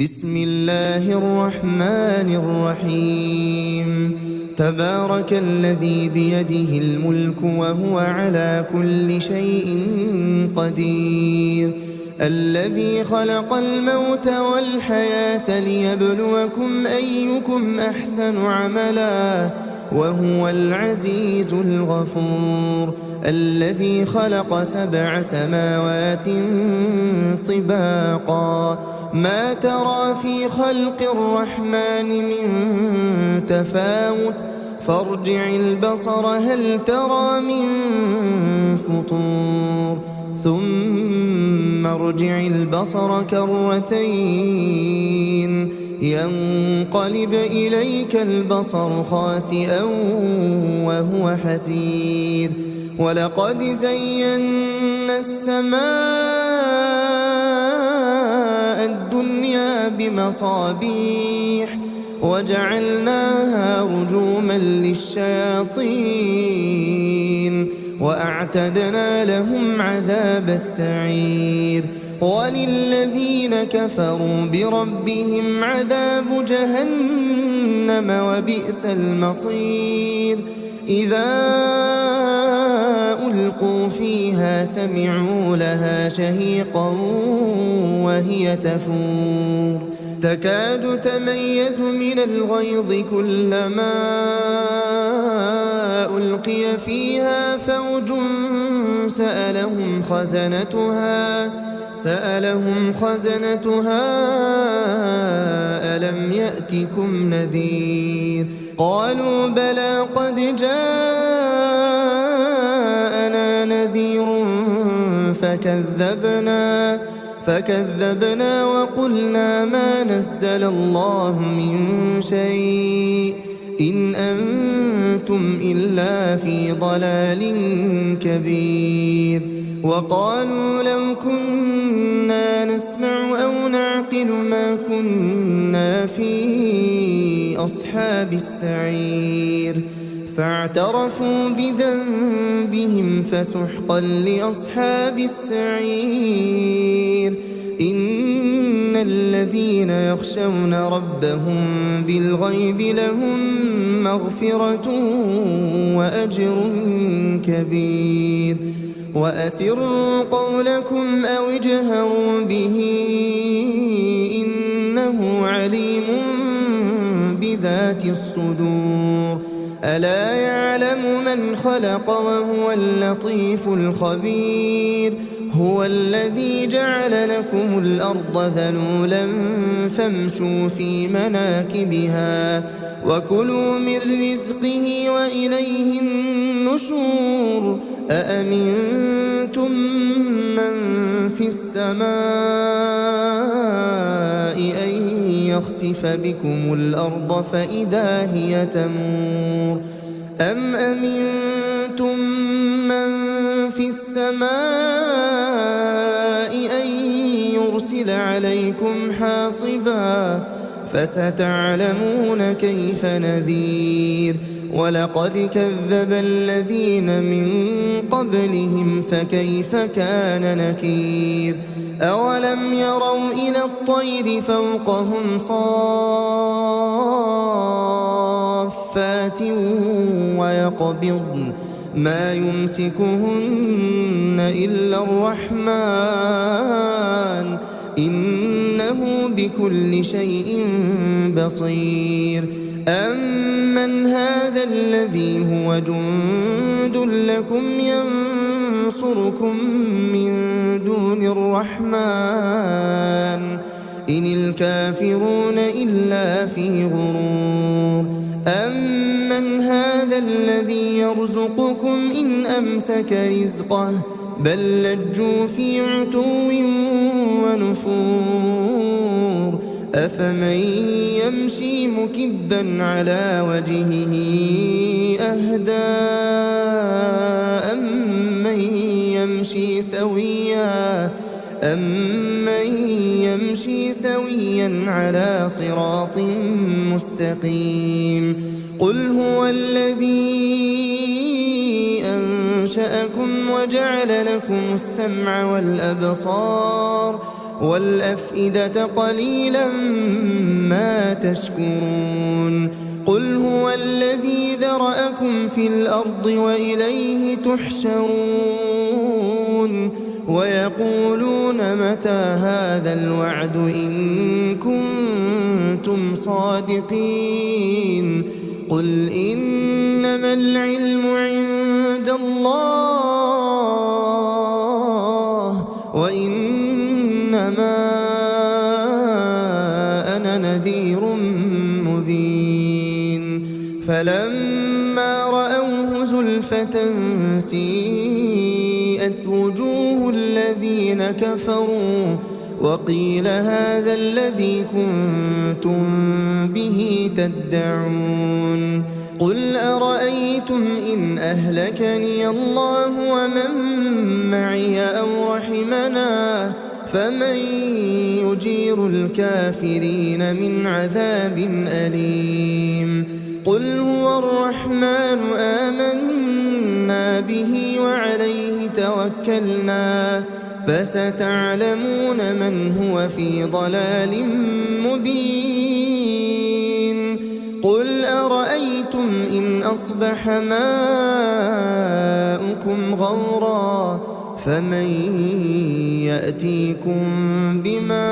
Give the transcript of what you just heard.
بسم الله الرحمن الرحيم. تبارك الذي بيده الملك وهو على كل شيء قدير، الذي خلق الموت والحياة ليبلوكم أيكم أحسن عملا وهو العزيز الغفور، الذي خلق 7 سماوات طباقا ما ترى في خلق الرحمن من تفاوت فارجع البصر هل ترى من فطور ثم ارجع البصر كرتين ينقلب إليك البصر خاسئا وهو حسير، ولقد زينا السماء الدنيا بمصابيح وجعلناها رجوما للشياطين وأعتدنا لهم عذاب السعير، وللذين كفروا بربهم عذاب جهنم وبئس المصير. إذا ألقوا فيها سمعوا لها شهيقا وهي تفور تكاد تميز من الغيظ كلما ألقي فيها فوج سألهم خزنتها ألم يأتكم نذير؟ قالوا بلى قد جاءنا نذير فكذبنا وقلنا ما نزل الله من شيء إن أنتم إلا في ضلال كبير. وقالوا لو كنا نسمع أو نعقل ما كنا في أصحاب السعير، فاعترفوا بذنبهم فسحقا لأصحاب السعير. إن الذين يخشون ربهم بالغيب لهم مغفرة وأجر كبير. وأسروا قولكم أو اجهروا به إنه عليم بذات الصدور. ألا يعلم من خلق وهو اللطيف الخبير. هو الذي جعل لكم الأرض ذلولا فامشوا في مناكبها وكلوا من رزقه وإليه النشور. أأمنتم من في السماء أن يخسف بكم الأرض فإذا هي تمور أم أمنتم من في السماء أن يرسل عليكم حاصبا فستعلمون كيف نذير. ولقد كذب الذين من قبلهم فكيف كان نكير. أولم يروا إلى الطير فوقهم صافات ويقبضن ما يمسكهن إلا الرحمن إنه بكل شيء بصير. أمن هذا الذي هو جند لكم ينصركم من دون الرحمن إن الكافرون إلا في غرور. أمن هذا الذي يرزقكم إن أمسك رزقه بل لجوا في عتو ونفور. أفمن يمشي مكبا على وجهه أهدى أمن يمشي سويا على صراط مستقيم. قل هو الذي أنشأكم وجعل لكم السمع والأبصار والأفئدة قليلا ما تشكرون قل هو الذي ذرأكم في الأرض وإليه تحشرون ويقولون متى هذا الوعد إن كنتم صادقين قل إنما العلم عند الله وإنما أنا نذير مبين فلما رأوه زلفة سيئت وجوه الذين كفروا وقيل هذا الذي كنتم به تدعون قل أرأيتم إن أهلكني الله ومن معي أو رحمنا فمن يجير الكافرين من عذاب أليم قل هو الرحمن آمنا به وعليه توكلنا فستعلمون من هو في ضلال مبين قل أرأيتم إن أصبح ماؤكم غورا فمن يأتيكم بماء